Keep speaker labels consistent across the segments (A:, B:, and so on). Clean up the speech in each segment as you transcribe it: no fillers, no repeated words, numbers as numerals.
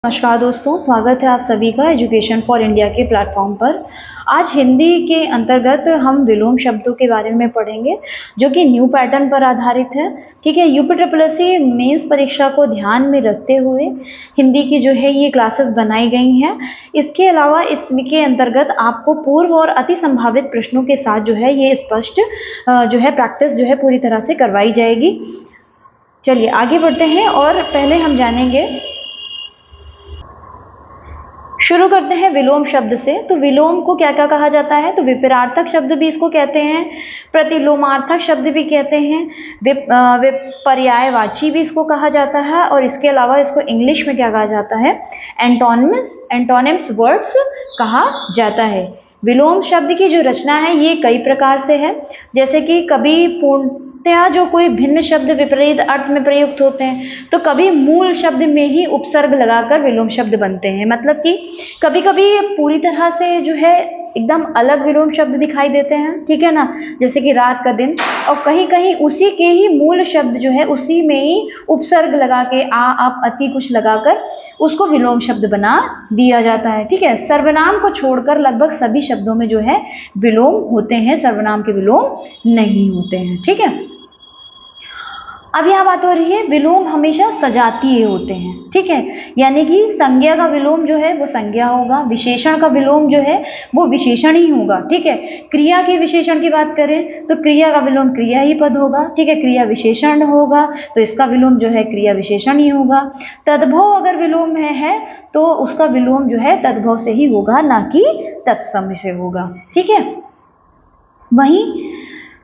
A: नमस्कार दोस्तों, स्वागत है आप सभी का एजुकेशन फॉर इंडिया के प्लेटफॉर्म पर। आज हिंदी के अंतर्गत हम विलोम शब्दों के बारे में पढ़ेंगे जो कि न्यू पैटर्न पर आधारित है। ठीक है, यूपीट्रिपलएससी मेंस परीक्षा को ध्यान में रखते हुए हिंदी की जो है ये क्लासेस बनाई गई हैं। इसके अलावा इसके अंतर्गत आपको पूर्व और अति संभावित प्रश्नों के साथ जो है ये स्पष्ट जो है प्रैक्टिस जो है पूरी तरह से करवाई जाएगी। चलिए आगे बढ़ते हैं और पहले हम जानेंगे, शुरू करते हैं विलोम शब्द से। तो विलोम को क्या क्या कहा जाता है? तो विपरार्थक शब्द भी इसको कहते हैं, प्रतिलोमार्थक शब्द भी कहते हैं, विपर्यायवाची भी इसको कहा जाता है, और इसके अलावा इसको इंग्लिश में क्या कहा जाता है? एंटोनिम्स वर्ड्स कहा जाता है। विलोम शब्द की जो रचना है ये कई प्रकार से है, जैसे कि कभी पूर्णतया जो कोई भिन्न शब्द विपरीत अर्थ में प्रयुक्त होते हैं, तो कभी मूल शब्द में ही उपसर्ग लगाकर विलोम शब्द बनते हैं। मतलब कि कभी कभी पूरी तरह से जो है एकदम अलग विलोम शब्द दिखाई देते हैं, ठीक है ना, जैसे कि रात का दिन, और कहीं कहीं उसी के ही मूल शब्द जो है उसी में ही उपसर्ग लगा के आ आप अति कुछ लगाकर उसको विलोम शब्द बना दिया जाता है। ठीक है, सर्वनाम को छोड़कर लगभग सभी शब्दों में जो है विलोम होते हैं, सर्वनाम के विलोम नहीं होते हैं। ठीक है, अब यह बात हो रही है, विलोम हमेशा सजातीय होते हैं। ठीक है, यानी कि संज्ञा का विलोम जो है वो संज्ञा होगा, विशेषण का विलोम जो है वो विशेषण ही होगा। ठीक है, क्रिया के विशेषण की बात करें तो क्रिया का विलोम क्रिया ही पद होगा। ठीक है, क्रिया विशेषण होगा तो इसका विलोम जो है क्रिया विशेषण ही होगा। तद्भव अगर विलोम है तो उसका विलोम जो है तद्भव से ही होगा, ना कि तत्सम से होगा। ठीक है, वहीं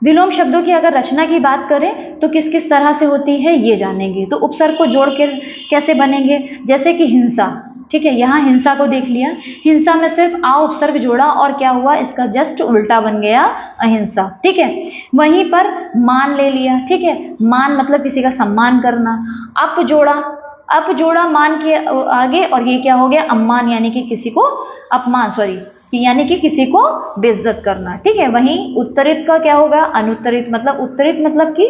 A: विलोम शब्दों की अगर रचना की बात करें तो किस किस तरह से होती है ये जानेंगे। तो उपसर्ग को जोड़कर कैसे बनेंगे, जैसे कि हिंसा। ठीक है, यहाँ हिंसा को देख लिया, हिंसा में सिर्फ आ उपसर्ग जोड़ा और क्या हुआ, इसका जस्ट उल्टा बन गया अहिंसा। ठीक है, वहीं पर मान ले लिया। ठीक है, मान मतलब किसी का सम्मान करना, अप जोड़ा मान के आगे और ये क्या हो गया, अम्मान, यानी कि किसी को अपमान, यानी कि किसी को बेइज्जत करना। ठीक है, वहीं उत्तरित का क्या होगा, अनुत्तरित मतलब कि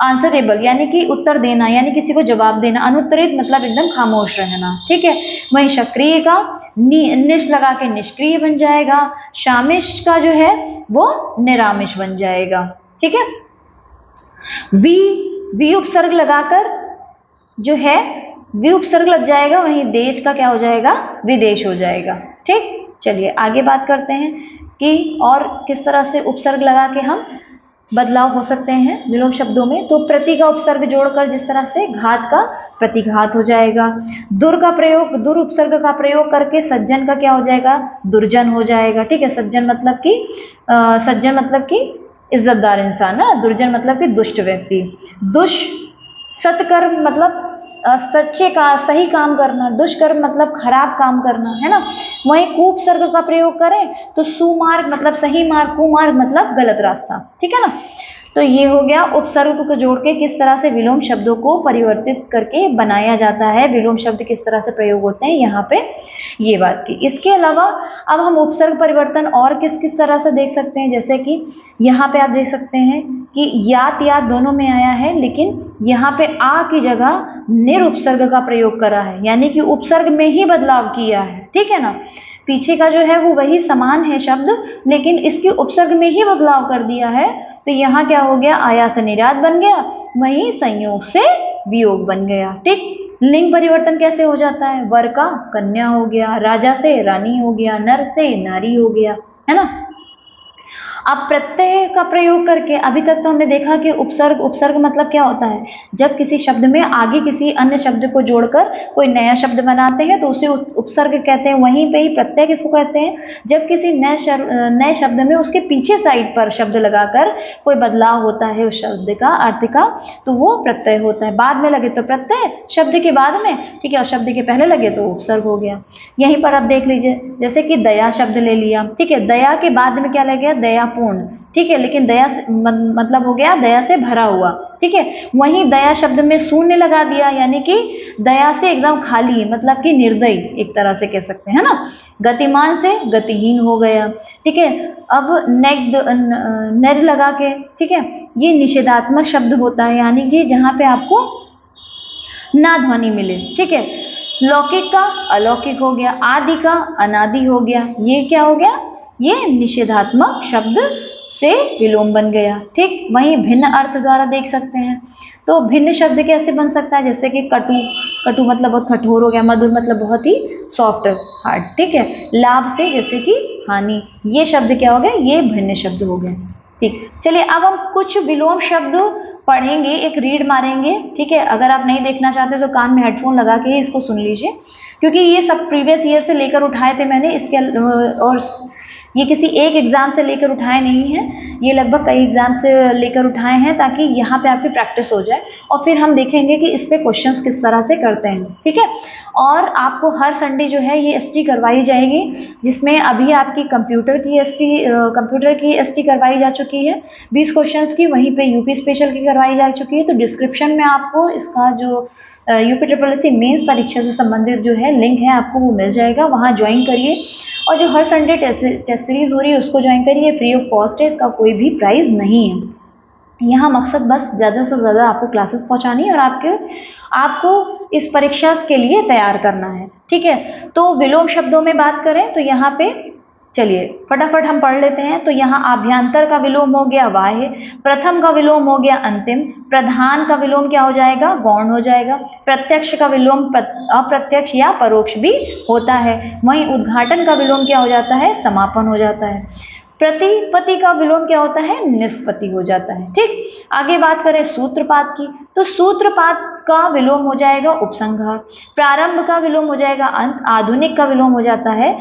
A: आंसरेबल, यानी कि उत्तर देना, यानी किसी को जवाब देना। अनुत्तरित मतलब एकदम खामोश रहना। ठीक है, वहीं सक्रिय का निश लगा के निष्क्रिय बन जाएगा, शामिश का जो है वो निरामिष बन जाएगा। ठीक है, वी उपसर्ग लगाकर जो है वी उपसर्ग लग जाएगा, वहीं देश का क्या हो जाएगा, विदेश हो जाएगा। ठीक, चलिए आगे बात करते हैं कि और किस तरह से उपसर्ग लगा के हम बदलाव हो सकते हैं विलोम शब्दों में। तो प्रति का उपसर्ग जोड़कर जिस तरह से घात का प्रतिघात हो जाएगा, दुर उपसर्ग का प्रयोग करके सज्जन का क्या हो जाएगा, दुर्जन हो जाएगा। ठीक है, सज्जन मतलब कि इज्जतदार इंसान ना, दुर्जन मतलब कि दुष्ट व्यक्ति। सत्कर्म मतलब सच्चे का सही काम करना, दुष्कर्म मतलब खराब काम करना, है ना। वहीं कुपसर्ग का प्रयोग करें तो सुमार्ग मतलब सही मार्ग, कुमार्ग मतलब गलत रास्ता। ठीक है ना, तो ये हो गया उपसर्ग को जोड़ के किस तरह से विलोम शब्दों को परिवर्तित करके बनाया जाता है, विलोम शब्द किस तरह से प्रयोग होते हैं यहाँ पे ये बात की। इसके अलावा अब हम उपसर्ग परिवर्तन और किस किस तरह से देख सकते हैं, जैसे कि यहाँ पे आप देख सकते हैं कि यात दोनों में आया है, लेकिन यहाँ पे आ की जगह निरुपसर्ग का प्रयोग करा है, यानी कि उपसर्ग में ही बदलाव किया है। ठीक है ना, पीछे का जो है वो वही समान है शब्द, लेकिन इसके उपसर्ग में ही बदलाव कर दिया है। तो यहाँ क्या हो गया, आया से निर्यात बन गया, वहीं संयोग से वियोग बन गया। ठीक, लिंग परिवर्तन कैसे हो जाता है, वर का कन्या हो गया, राजा से रानी हो गया, नर से नारी हो गया, है ना। अब प्रत्यय का प्रयोग करके अभी तक तो हमने देखा कि उपसर्ग मतलब क्या होता है, जब किसी शब्द में आगे किसी अन्य शब्द को जोड़कर कोई नया शब्द बनाते हैं तो उसे उपसर्ग कहते हैं। वहीं पे ही प्रत्यय किसको कहते हैं, जब किसी नए शब्द में उसके पीछे साइड पर शब्द लगाकर कोई बदलाव होता है उस शब्द का अर्थ का, तो वो प्रत्यय होता है। बाद में लगे तो प्रत्यय शब्द के बाद में, ठीक है, और शब्द के पहले लगे तो उपसर्ग हो गया। यहीं पर आप देख लीजिए, जैसे कि दया शब्द ले लिया। ठीक है, दया के बाद में क्या लगे, दयापूर्ण। ठीक है, लेकिन दया मतलब हो गया दया से भरा हुआ। ठीक है, वहीं दया शब्द में शून्य लगा दिया, यानी कि दया से एकदम खाली, मतलब कि निर्दयी एक तरह से कह सकते हैं ना। गतिमान से गतिहीन हो गया। ठीक है, अब नेर लगा के, ठीक है, ये निषेधात्मक शब्द होता है, यानी कि जहां पे आपको ना ध्वनि मिले। ठीक है, लौकिक का अलौकिक हो गया, आदि का अनादि हो गया। ये क्या हो गया? ये निषेधात्मक शब्द से विलोम बन गया। ठीक, वहीं भिन्न अर्थ द्वारा देख सकते हैं। तो भिन्न शब्द कैसे बन सकता है? जैसे कि कटु, कटु मतलब बहुत कठोर हो गया, मधुर मतलब बहुत ही सॉफ्ट हार्ड। ठीक है, लाभ से जैसे कि हानि, ये शब्द क्या हो गए? ये भिन्न शब्द हो गए। ठीक, चलिए अब हम कुछ विलोम शब्द पढ़ेंगे, एक रीड मारेंगे। ठीक है, अगर आप नहीं देखना चाहते तो कान में हेडफोन लगा के ही इसको सुन लीजिए, क्योंकि ये सब प्रीवियस ईयर से लेकर उठाए थे मैंने इसके, और ये किसी एक एग्जाम से लेकर उठाए नहीं हैं, ये लगभग कई एग्जाम से लेकर उठाए हैं, ताकि यहाँ पे आपकी प्रैक्टिस हो जाए और फिर हम देखेंगे कि इस पे क्वेश्चंस किस तरह से करते हैं। ठीक है, और आपको हर संडे जो है ये एसटी करवाई जाएगी, जिसमें अभी आपकी कंप्यूटर की एसटी करवाई जा चुकी है 20 क्वेश्चंस की, वहीं पे यूपी स्पेशल की करवाई जा चुकी है। तो डिस्क्रिप्शन में आपको इसका जो यूपी SSSC मेंस परीक्षा से संबंधित जो है लिंक है आपको वो मिल जाएगा, वहाँ ज्वाइन करिए। और जो हर संडे टेस्ट सीरीज हो रही है उसको ज्वाइन करिए, फ्री ऑफ कॉस्ट है, इसका कोई भी प्राइस नहीं है। यहाँ मकसद बस ज़्यादा से ज़्यादा आपको क्लासेस पहुँचानी है और आपको इस परीक्षा के लिए तैयार करना है। ठीक है, तो विलोम शब्दों में बात करें तो यहाँ पे चलिए फटाफट हम पढ़ लेते हैं। तो यहाँ आभ्यंतर का विलोम हो गया बाह्य, प्रथम का विलोम हो गया अंतिम, प्रधान का विलोम क्या हो जाएगा? गौण हो जाएगा, प्रत्यक्ष का विलोम अप्रत्यक्ष या परोक्ष भी होता है, वहीं उद्घाटन का विलोम क्या हो जाता है? समापन हो जाता है, प्रतिपत्ति का विलोम क्या होता है? निष्पत्ति हो जाता है। ठीक, आगे बात करें सूत्रपात की, तो सूत्रपात का विलोम हो जाएगा उपसंहार, प्रारंभ का विलोम हो जाएगा अंत, आधुनिक का विलोम हो जाता है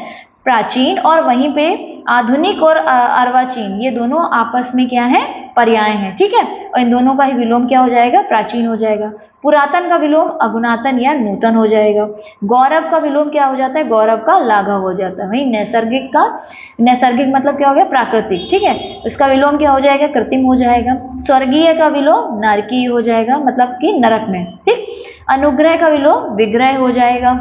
A: प्राचीन, और वहीं पे आधुनिक और अर्वाचीन ये दोनों आपस में क्या है? पर्याय हैं। ठीक है, और इन दोनों का ही विलोम क्या हो जाएगा? प्राचीन हो जाएगा। पुरातन का विलोम अगुनातन या नूतन हो जाएगा। गौरव का विलोम क्या हो जाता है? गौरव का लाघव हो जाता है। वहीं नैसर्गिक मतलब क्या हो गया? प्राकृतिक। ठीक है, इसका विलोम क्या हो जाएगा? कृत्रिम हो जाएगा। स्वर्गीय का विलोम नरकीय हो जाएगा, मतलब कि नरक में। ठीक, अनुग्रह का विलोम विग्रह हो जाएगा।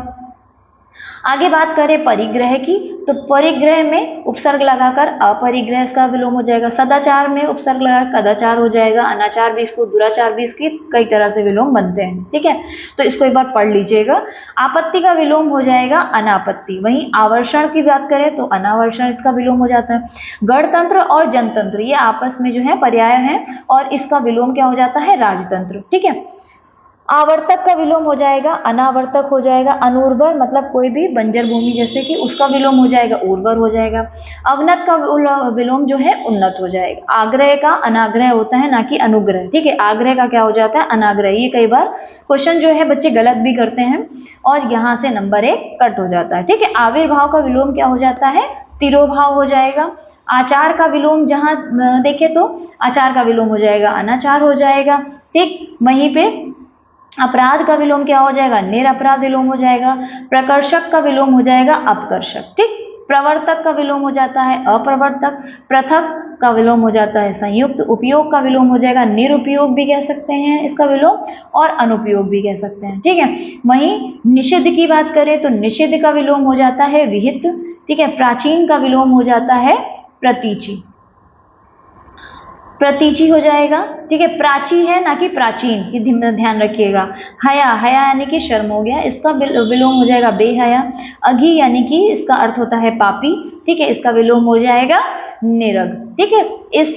A: आगे बात करें परिग्रह की, तो परिग्रह में उपसर्ग लगाकर अपरिग्रह इसका विलोम हो जाएगा। सदाचार में उपसर्ग लगाकर कदाचार हो जाएगा। अनाचार भी इसको, दुराचार भी इसकी कई तरह से विलोम बनते हैं। ठीक है, तो इसको एक बार पढ़ लीजिएगा। आपत्ति का विलोम हो जाएगा अनापत्ति। वहीं आवर्षण की बात करें तो अनावर्षण इसका विलोम हो जाता है। गणतंत्र और जनतंत्र ये आपस में जो है पर्याय हैं, और इसका विलोम क्या हो जाता है? राजतंत्र। ठीक है, आवर्तक का विलोम हो जाएगा अनावर्तक हो जाएगा। अनुर्वर मतलब कोई भी बंजर भूमि जैसे कि, उसका विलोम हो जाएगा उर्वर हो जाएगा। अवनत का विलोम जो है उन्नत हो जाएगा। आग्रह का अनाग्रह होता है, ना कि अनुग्रह। ठीक है, आग्रह का क्या हो जाता है? अनाग्रह। ये कई बार क्वेश्चन जो है बच्चे गलत भी करते हैं और यहाँ से नंबर 1 कट हो जाता है। ठीक है, आविर्भाव का विलोम क्या हो जाता है? तिरोभाव हो जाएगा। आचार का विलोम जहाँ देखे तो आचार का विलोम हो जाएगा अनाचार हो जाएगा। ठीक, वहीं पे अपराध का विलोम क्या हो जाएगा? निरपराध विलोम हो जाएगा। प्रकर्षक का विलोम हो जाएगा अपकर्षक। ठीक, प्रवर्तक का विलोम हो जाता है अप्रवर्तक। पृथक का विलोम हो जाता है संयुक्त। उपयोग का विलोम हो जाएगा निरुपयोग भी कह सकते हैं इसका विलोम, और अनुपयोग भी कह सकते हैं। ठीक है, वहीं निषिद्ध की बात करें तो निषिद्ध का विलोम हो जाता है विहित। ठीक है, प्राचीन का विलोम हो जाता है प्रतीचि। प्रतीचि हो जाएगा। ठीक है, प्राची है ना कि प्राचीन, ये ध्यान रखिएगा। हया, हया यानी कि शर्म हो गया, इसका विलोम हो जाएगा बेहया। अघी यानी कि इसका अर्थ होता है पापी। ठीक है, इसका विलोम हो जाएगा निरग। ठीक है, इस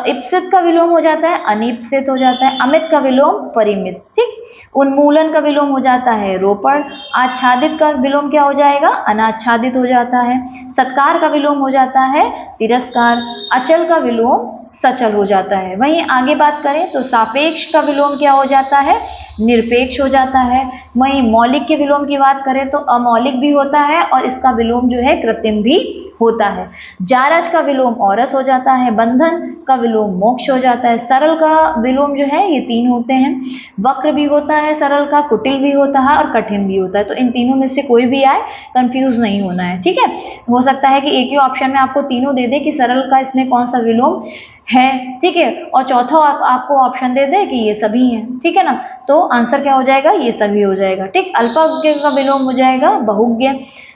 A: इप्सित का विलोम हो जाता है अनिप्सित हो जाता है। अमित का विलोम परिमित। ठीक, उन्मूलन का विलोम हो जाता है रोपण। आच्छादित का विलोम क्या हो जाएगा? अनाच्छादित हो जाता है। सत्कार का विलोम हो जाता है तिरस्कार। अचल का विलोम सचल हो जाता है। वहीं आगे बात करें तो सापेक्ष का विलोम क्या हो जाता है? निरपेक्ष हो जाता है। वहीं मौलिक के विलोम की बात करें तो अमौलिक भी होता है और इसका विलोम जो है कृत्रिम भी होता है। जारज का विलोम औरस हो जाता है। बंधन का विलोम मोक्ष हो जाता है। सरल का विलोम जो है ये 3 होते हैं। वक्र भी होता है सरल का, कुटिल भी होता है और कठिन भी होता है। तो इन तीनों में से कोई भी आए, कंफ्यूज नहीं होना है। ठीक है, हो सकता है कि एक ही ऑप्शन में आपको तीनों दे दे कि सरल का इसमें कौन सा विलोम है। ठीक है, और चौथा आपको ऑप्शन दे दे कि ये सभी हैं। ठीक है ना, तो आंसर क्या हो जाएगा? ये सभी हो जाएगा। ठीक, अल्पज्ञ का विलोम हो जाएगा बहुज्ञ।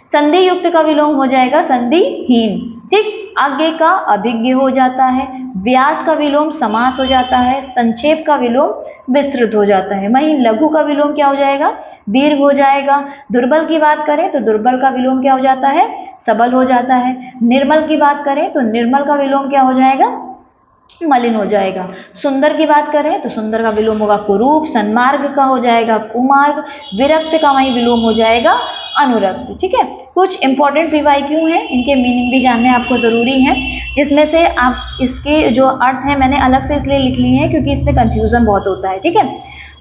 A: संधि युक्त का विलोम हो जाएगा संधिहीन। ठीक, आज्ञ का अभिज्ञ हो जाता है। व्यास का विलोम समास हो जाता है, संक्षेप का विलोम विस्तृत हो जाता है। वहीं लघु का विलोम क्या हो जाएगा, दीर्घ हो जाएगा। दुर्बल की बात करें तो दुर्बल का विलोम क्या हो जाता है, सबल हो जाता है। निर्मल की बात करें तो निर्मल का विलोम क्या हो जाएगा, मलिन हो जाएगा। सुंदर की बात करें तो सुंदर का विलोम होगा कुरूप, सन्मार्ग का हो जाएगा कुमार्ग, विरक्त का वही विलोम हो जाएगा अनुरक्त। ठीक है, कुछ इंपॉर्टेंट पीवाईक्यू हैं, इनके मीनिंग भी जानने आपको जरूरी है, जिसमें से आप इसके जो अर्थ है मैंने अलग से इसलिए लिख लिए हैं क्योंकि इसमें कंफ्यूजन बहुत होता है। ठीक है,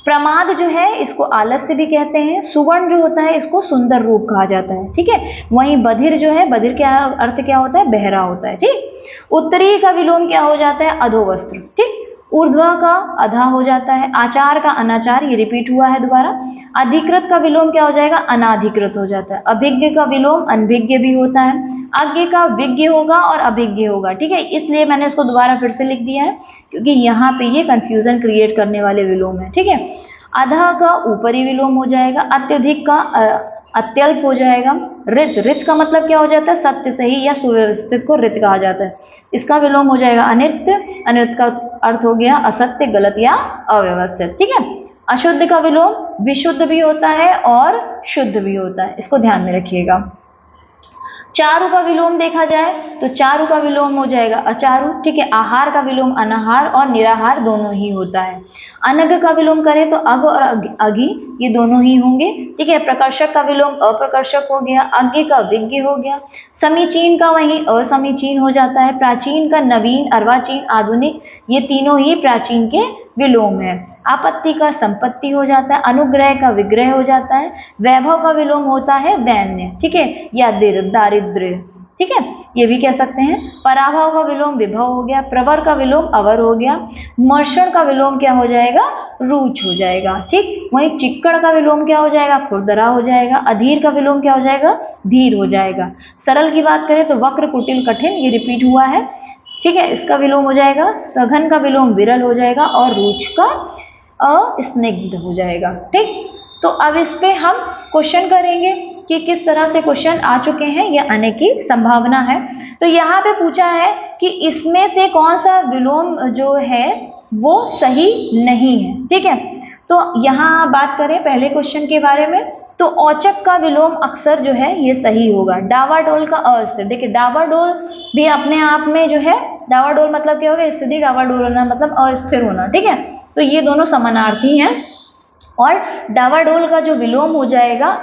A: प्रमाद जो है इसको आलस्य भी कहते हैं, सुवर्ण जो होता है इसको सुंदर रूप कहा जाता है। ठीक है, वहीं बधिर जो है, बधिर क्या अर्थ क्या होता है, बहरा होता है। ठीक, उत्तरी का विलोम क्या हो जाता है, अधोवस्त्र। ठीक, ऊर्ध्व का अधा हो जाता है, आचार का अनाचार, ये रिपीट हुआ है दोबारा। अधिकृत का विलोम क्या हो जाएगा, अनाधिकृत हो जाता है। अभिज्ञ का विलोम अनभिज्ञ भी होता है। आज्ञ का विज्ञ होगा और अभिज्ञ होगा। ठीक है, इसलिए मैंने इसको दोबारा फिर से लिख दिया है क्योंकि यहाँ पे ये कंफ्यूजन क्रिएट करने वाले विलोम है। ठीक है, अधा का ऊपरी विलोम हो जाएगा, अत्यधिक का अत्यल्प हो जाएगा। रित, रित का मतलब क्या हो जाता है, सत्य सही या सुव्यवस्थित को रित कहा जाता है, इसका विलोम हो जाएगा अनित्य। अनित्य का अर्थ हो गया असत्य, गलत या अव्यवस्थित। ठीक है, अशुद्ध का विलोम विशुद्ध भी होता है और शुद्ध भी होता है, इसको ध्यान में रखिएगा। चारु का विलोम देखा जाए तो चारु का विलोम हो जाएगा अचारु। ठीक है, आहार का विलोम अनाहार और निराहार दोनों ही होता है। अनग का विलोम करें तो अग और अगी ये दोनों ही होंगे। ठीक है, प्रकर्षक का विलोम अप्रकर्षक हो गया, अज्ञ का विज्ञ हो गया। समीचीन का वहीं असमीचीन हो जाता है। प्राचीन का नवीन, अर्वाचीन आधुनिक, ये तीनों ही प्राचीन के विलोम है। आपत्ति का संपत्ति हो जाता है, अनुग्रह का विग्रह हो जाता है। वैभव का विलोम होता है दैन्य। ठीक है, या दारिद्र्य। ठीक है, ये भी कह सकते हैं। पराभव का विलोम विभव हो गया, प्रवर का विलोम अवर हो गया, मर्षण का विलोम क्या हो जाएगा, रूच हो जाएगा। ठीक, वहीं चिक्कड़ का विलोम क्या हो जाएगा, खुरदरा हो जाएगा। अधीर का विलोम क्या हो जाएगा, धीर हो जाएगा। सरल की बात करें तो वक्र, कुटिल, कठिन, ये रिपीट हुआ है। ठीक है, इसका विलोम हो जाएगा। सघन का विलोम विरल हो जाएगा और रूच का स्निग्ध हो जाएगा। ठीक, तो अब इस पे हम क्वेश्चन करेंगे कि किस तरह से क्वेश्चन आ चुके हैं या आने की संभावना है। तो यहाँ पे पूछा है कि इसमें से कौन सा विलोम जो है वो सही नहीं है। ठीक है, तो यहाँ बात करें पहले क्वेश्चन के बारे में तो औचक का विलोम अक्सर जो है ये सही होगा। डावाडोल का अस्थिर, देखिए डावाडोल भी अपने आप में जो है, डावाडोल मतलब क्या होगा, स्थिति, डावाडोल होना मतलब अस्थिर होना। ठीक है, तो ये दोनों समानार्थी हैं और डावाडोल का जो विलोम हो जाएगा,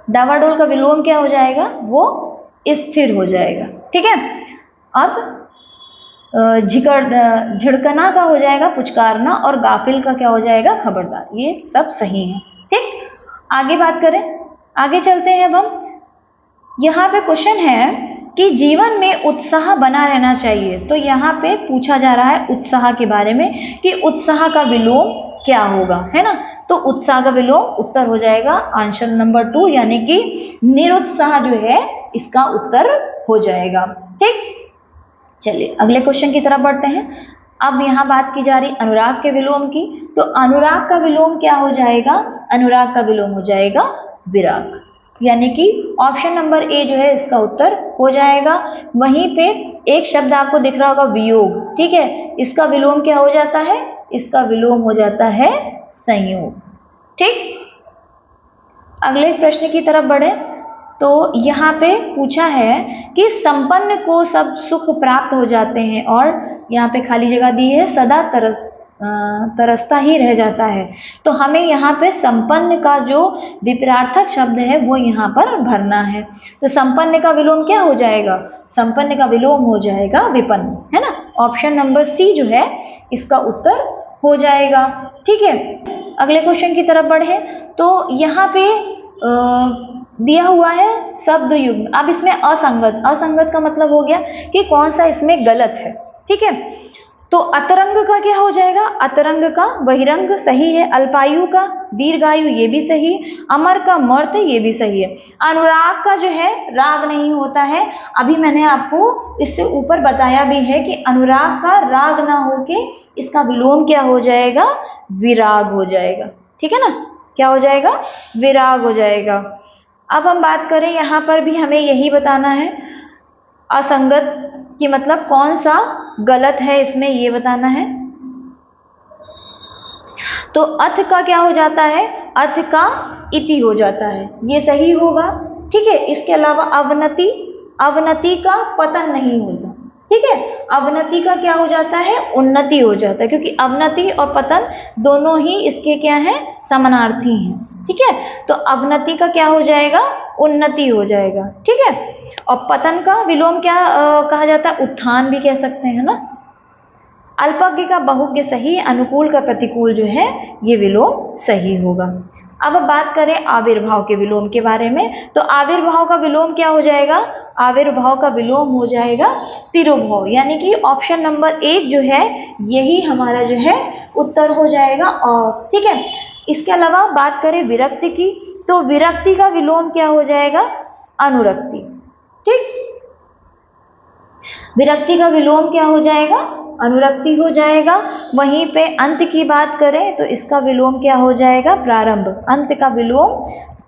A: डावाडोल का विलोम क्या हो जाएगा, वो स्थिर हो जाएगा। ठीक है, अब झिड़कना का हो जाएगा पुचकारना और गाफिल का क्या हो जाएगा, खबरदार। ये सब सही है। ठीक, आगे बात करें, आगे चलते हैं। अब हम यहाँ पे क्वेश्चन है कि जीवन में उत्साह बना रहना चाहिए। तो यहाँ पे पूछा जा रहा है उत्साह के बारे में कि उत्साह का विलोम क्या होगा, है ना। तो उत्साह का विलोम उत्तर हो जाएगा आंसर नंबर 2 यानी कि निरुत्साह जो है इसका उत्तर हो जाएगा। ठीक, चलिए अगले क्वेश्चन की तरफ बढ़ते हैं। अब यहाँ बात की जा रही अनुराग के विलोम की। तो अनुराग का विलोम क्या हो जाएगा, अनुराग का विलोम हो जाएगा विराग, यानी कि ऑप्शन नंबर ए जो है इसका उत्तर हो जाएगा। वहीं पे एक शब्द आपको दिख रहा होगा वियोग। ठीक है, इसका विलोम क्या हो जाता है, इसका विलोम हो जाता है संयोग। ठीक, अगले प्रश्न की तरफ बढ़े तो यहाँ पे पूछा है कि संपन्न को सब सुख प्राप्त हो जाते हैं और यहाँ पे खाली जगह दी है सदा तरसता ही रह जाता है। तो हमें यहाँ पे संपन्न का जो विपरार्थक शब्द है वो यहाँ पर भरना है। तो संपन्न का विलोम क्या हो जाएगा, संपन्न का विलोम हो जाएगा विपन्न, है ना। ऑप्शन नंबर सी जो है इसका उत्तर हो जाएगा। ठीक है, अगले क्वेश्चन की तरफ बढ़े तो यहाँ पे दिया हुआ है शब्द युग्म। अब इसमें असंगत, असंगत का मतलब हो गया कि कौन सा इसमें गलत है। ठीक है, तो अतरंग का क्या हो जाएगा, अतरंग का बहिरंग सही है। अल्पायु का दीर्घायु ये भी सही। अमर का मर्त ये भी सही है। अनुराग का जो है राग नहीं होता है। अभी मैंने आपको इससे ऊपर बताया भी है कि अनुराग का राग ना होके इसका विलोम क्या हो जाएगा, विराग हो जाएगा। ठीक है ना, क्या हो जाएगा, विराग हो जाएगा। अब हम बात करें यहाँ पर भी हमें यही बताना है असंगत कि मतलब कौन सा गलत है इसमें ये बताना है। तो अथ का क्या हो जाता है, अथ का इति हो जाता है, ये सही होगा। ठीक है, इसके अलावा अवनति, अवनति का पतन नहीं होता। ठीक है, अवनति का क्या हो जाता है, उन्नति हो जाता है, क्योंकि अवनति और पतन दोनों ही इसके क्या हैं, समानार्थी हैं। ठीक है, तो अवनति का क्या हो जाएगा, उन्नति हो जाएगा। ठीक है, और पतन का विलोम क्या कहा जाता है, उत्थान भी कह सकते हैं ना। अल्पज्ञ का बहुज्ञ सही, अनुकूल का प्रतिकूल जो है ये विलोम सही होगा। अब बात करें आविर्भाव के विलोम के बारे में, तो आविर्भाव का विलोम क्या हो जाएगा, आविर्भाव का विलोम हो जाएगा तिरोभाव, यानी कि ऑप्शन नंबर 1 जो है यही हमारा जो है उत्तर हो जाएगा। और ठीक है, इसके अलावा बात करें विरक्ति की, तो विरक्ति का विलोम क्या हो जाएगा, अनुरक्ति। ठीक, विरक्ति का विलोम क्या हो जाएगा, अनुरक्ति हो जाएगा। वहीं पे अंत की बात करें तो इसका विलोम क्या हो जाएगा, प्रारंभ, अंत का विलोम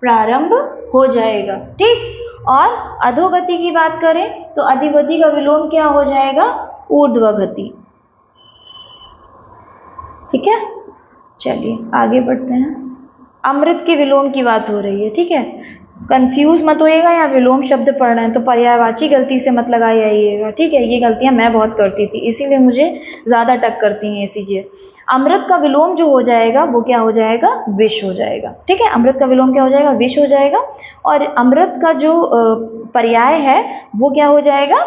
A: प्रारंभ हो जाएगा। ठीक, और अधोगति की बात करें तो अधोगति का विलोम क्या हो जाएगा, ऊर्ध्वगति। ठीक है, चलिए आगे बढ़ते हैं। अमृत के विलोम की बात हो रही है। ठीक है, कंफ्यूज मत होइएगा, या विलोम शब्द पढ़ रहे हैं तो पर्यायवाची गलती से मत लगाइएगा। ठीक है, ये गलतियां मैं बहुत करती थी, इसीलिए मुझे ज़्यादा टक करती हैं ये चीज़ें। अमृत का विलोम जो हो जाएगा वो क्या हो जाएगा, विष हो जाएगा। ठीक है, अमृत का विलोम क्या हो जाएगा, विष हो जाएगा। और अमृत का जो पर्याय है वो क्या हो जाएगा,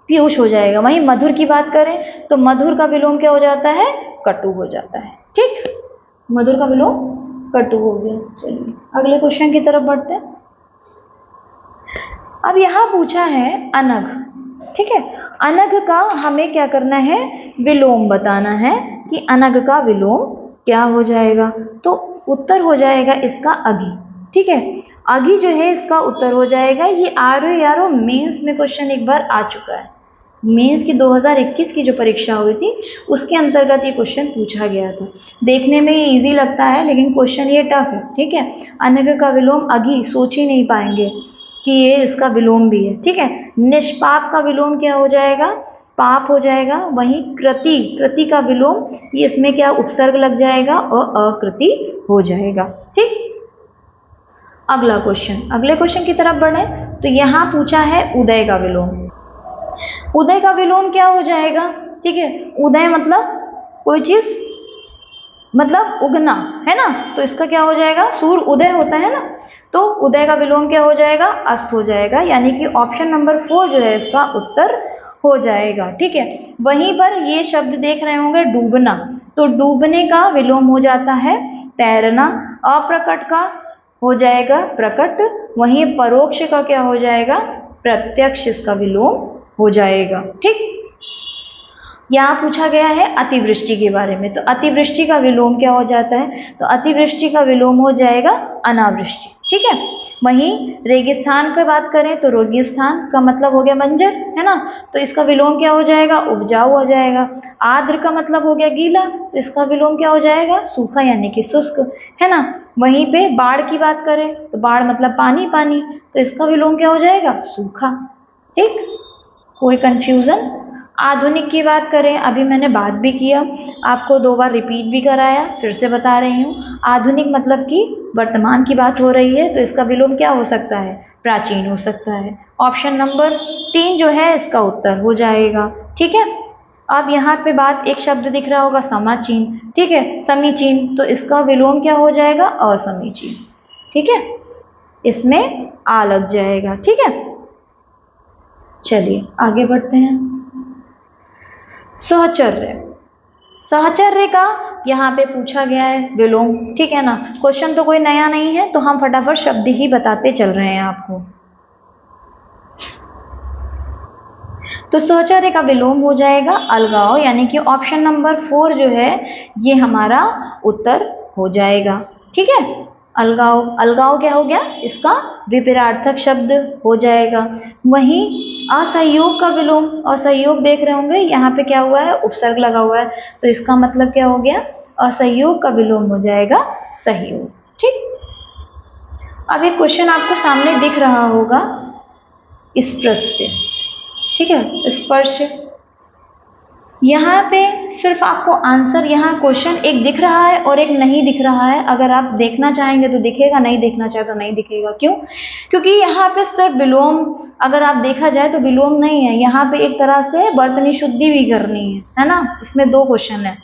A: पीयूष हो जाएगा। वहीं मधुर की बात करें तो मधुर का विलोम क्या हो जाता है, कटु हो जाता है। ठीक, मधुर का विलोम कटु हो गया। चलिए अगले क्वेश्चन की तरफ बढ़ते हैं। अब यहाँ पूछा है अनघ। ठीक है, अनघ का हमें क्या करना है, विलोम बताना है कि अनघ का विलोम क्या हो जाएगा। तो उत्तर हो जाएगा इसका अघि। ठीक है, अघि जो है इसका उत्तर हो जाएगा। ये यारो मेंस में क्वेश्चन एक बार आ चुका है, मेंस की 2021 की जो परीक्षा हुई थी उसके अंतर्गत ये क्वेश्चन पूछा गया था। देखने में ये इजी लगता है लेकिन क्वेश्चन ये टफ है। ठीक है, अनघ का विलोम अघि, सोच ही नहीं पाएंगे कि ये इसका विलोम भी है। ठीक है, निष्पाप का विलोम क्या हो जाएगा, पाप हो जाएगा। वहीं कृति, कृति का विलोम ये इसमें क्या उपसर्ग लग जाएगा और अकृति हो जाएगा। ठीक, अगला क्वेश्चन, अगले क्वेश्चन की तरफ बढ़े तो यहाँ पूछा है उदय का विलोम। उदय का विलोम क्या हो जाएगा। ठीक है, उदय मतलब कोई चीज मतलब उगना है ना, तो इसका क्या हो जाएगा, सूर्य उदय होता है ना, तो उदय का विलोम क्या हो जाएगा, अस्त हो जाएगा। यानी कि ऑप्शन नंबर 4 जो है इसका उत्तर हो जाएगा। ठीक है, वहीं पर ये शब्द देख रहे होंगे डूबना, तो डूबने का विलोम हो जाता है तैरना। अप्रकट का हो जाएगा प्रकट। वहीं परोक्ष का क्या हो जाएगा, प्रत्यक्ष, इसका विलोम हो जाएगा। ठीक, यहाँ पूछा गया है अतिवृष्टि के बारे में, तो अतिवृष्टि का विलोम क्या हो जाता है, तो अतिवृष्टि का विलोम हो जाएगा अनावृष्टि। ठीक है, वहीं रेगिस्तान की बात करें तो रेगिस्तान का मतलब हो गया बंजर, है ना, तो इसका विलोम क्या हो जाएगा, उपजाऊ हो जाएगा। आर्द्र का मतलब हो गया गीला, तो इसका विलोम क्या हो जाएगा, सूखा यानी कि शुष्क, है ना। वहीं पे बाढ़ की बात करें तो बाढ़ मतलब पानी पानी, तो इसका विलोम क्या हो जाएगा, सूखा। ठीक, कोई कंफ्यूजन। आधुनिक की बात करें, अभी मैंने बात भी किया, आपको 2 बार रिपीट भी कराया, फिर से बता रही हूँ। आधुनिक मतलब कि वर्तमान की बात हो रही है, तो इसका विलोम क्या हो सकता है, प्राचीन हो सकता है। ऑप्शन नंबर 3 जो है इसका उत्तर हो जाएगा। ठीक है, अब यहाँ पे बात, एक शब्द दिख रहा होगा समाचीन। ठीक है, समीचीन, तो इसका विलोम क्या हो जाएगा, असमीचीन। ठीक है, इसमें आ लग जाएगा। ठीक है, चलिए आगे बढ़ते हैं। सहचर्य, सहचर्य का यहाँ पे पूछा गया है विलोम। ठीक है ना, क्वेश्चन तो कोई नया नहीं है, तो हम फटाफट शब्द ही बताते चल रहे हैं आपको। तो सहचर्य का विलोम हो जाएगा अलगाव, यानी कि ऑप्शन नंबर 4 जो है ये हमारा उत्तर हो जाएगा। ठीक है, अलगाव, अलगाव क्या हो गया, इसका विपरीतार्थक शब्द हो जाएगा। वहीं असहयोग का विलोम, असहयोग देख रहे होंगे यहाँ पे क्या हुआ है, उपसर्ग लगा हुआ है, तो इसका मतलब क्या हो गया, असहयोग का विलोम हो जाएगा सहयोग। ठीक, अब एक क्वेश्चन आपको सामने दिख रहा होगा इस प्रश्न से। ठीक है, स्पर्श। यहाँ पे सिर्फ आपको आंसर, यहाँ क्वेश्चन एक दिख रहा है और एक नहीं दिख रहा है। अगर आप देखना चाहेंगे तो दिखेगा, नहीं देखना चाहे तो नहीं दिखेगा। क्यों? क्योंकि यहाँ पे सिर्फ विलोम, अगर आप देखा जाए तो विलोम नहीं है, यहाँ पे एक तरह से बर्तनी शुद्धि भी करनी है ना। इसमें दो क्वेश्चन है।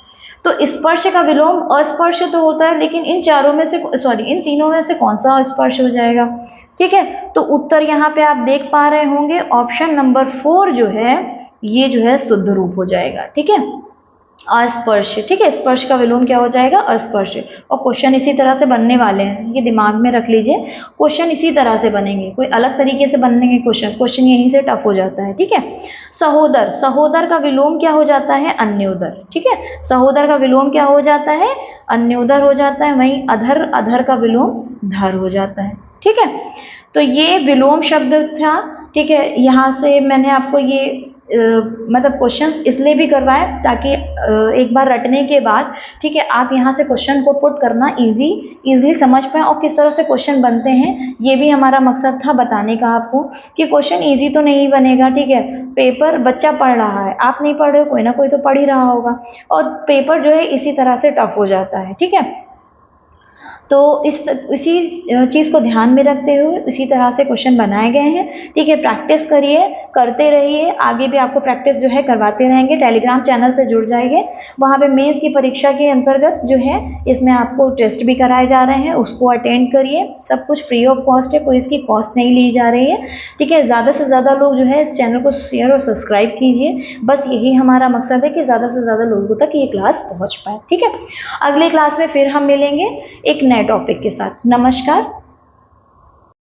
A: तो स्पर्श का विलोम अस्पर्श तो होता है, लेकिन इन चारों में से, सॉरी, इन तीनों में से कौन सा अस्पर्श हो जाएगा? ठीक है, तो उत्तर यहाँ पे आप देख पा रहे होंगे, ऑप्शन नंबर 4 जो है ये जो है शुद्ध रूप हो जाएगा। ठीक है, अस्पर्श। ठीक है, स्पर्श का विलोम क्या हो जाएगा? अस्पर्श। और क्वेश्चन इसी तरह से बनने वाले हैं, ये दिमाग में रख लीजिए, क्वेश्चन इसी तरह से बनेंगे, कोई अलग तरीके से बनेंगे क्वेश्चन यहीं से टफ हो जाता है। ठीक है, सहोदर, सहोदर का विलोम क्या हो जाता है? अन्योदर। ठीक है, सहोदर का विलोम क्या हो जाता है? अन्योदर हो जाता है। वहीं अधर, अधर का विलोम धर हो जाता है। ठीक है, तो ये विलोम शब्द था। ठीक है, यहाँ से मैंने आपको ये मतलब क्वेश्चंस इसलिए भी करवाए ताकि एक बार रटने के बाद, ठीक है, आप यहाँ से क्वेश्चन को पुट करना इजीली समझ पाएँ और किस तरह से क्वेश्चन बनते हैं। ये भी हमारा मकसद था बताने का आपको कि क्वेश्चन इजी तो नहीं बनेगा। ठीक है, पेपर बच्चा पढ़ रहा है, आप नहीं पढ़ रहे हो, कोई ना कोई तो पढ़ ही रहा होगा, और पेपर जो है इसी तरह से टफ हो जाता है। ठीक है, तो इसी चीज़ को ध्यान में रखते हुए इसी तरह से क्वेश्चन बनाए गए हैं। ठीक है, प्रैक्टिस करिए, करते रहिए, आगे भी आपको प्रैक्टिस जो है करवाते रहेंगे। टेलीग्राम चैनल से जुड़ जाइए, वहाँ पे मेंस की परीक्षा के अंतर्गत जो है इसमें आपको टेस्ट भी कराए जा रहे हैं, उसको अटेंड करिए। सब कुछ फ्री ऑफ कॉस्ट है, कोई इसकी कॉस्ट नहीं ली जा रही है। ठीक है, ज़्यादा से ज़्यादा लोग जो है इस चैनल को शेयर और सब्सक्राइब कीजिए। बस यही हमारा मकसद है कि ज़्यादा से ज़्यादा लोगों तक ये क्लास पहुँच पाए। ठीक है, अगले क्लास में फिर हम मिलेंगे एक नए टॉपिक के साथ। नमस्कार।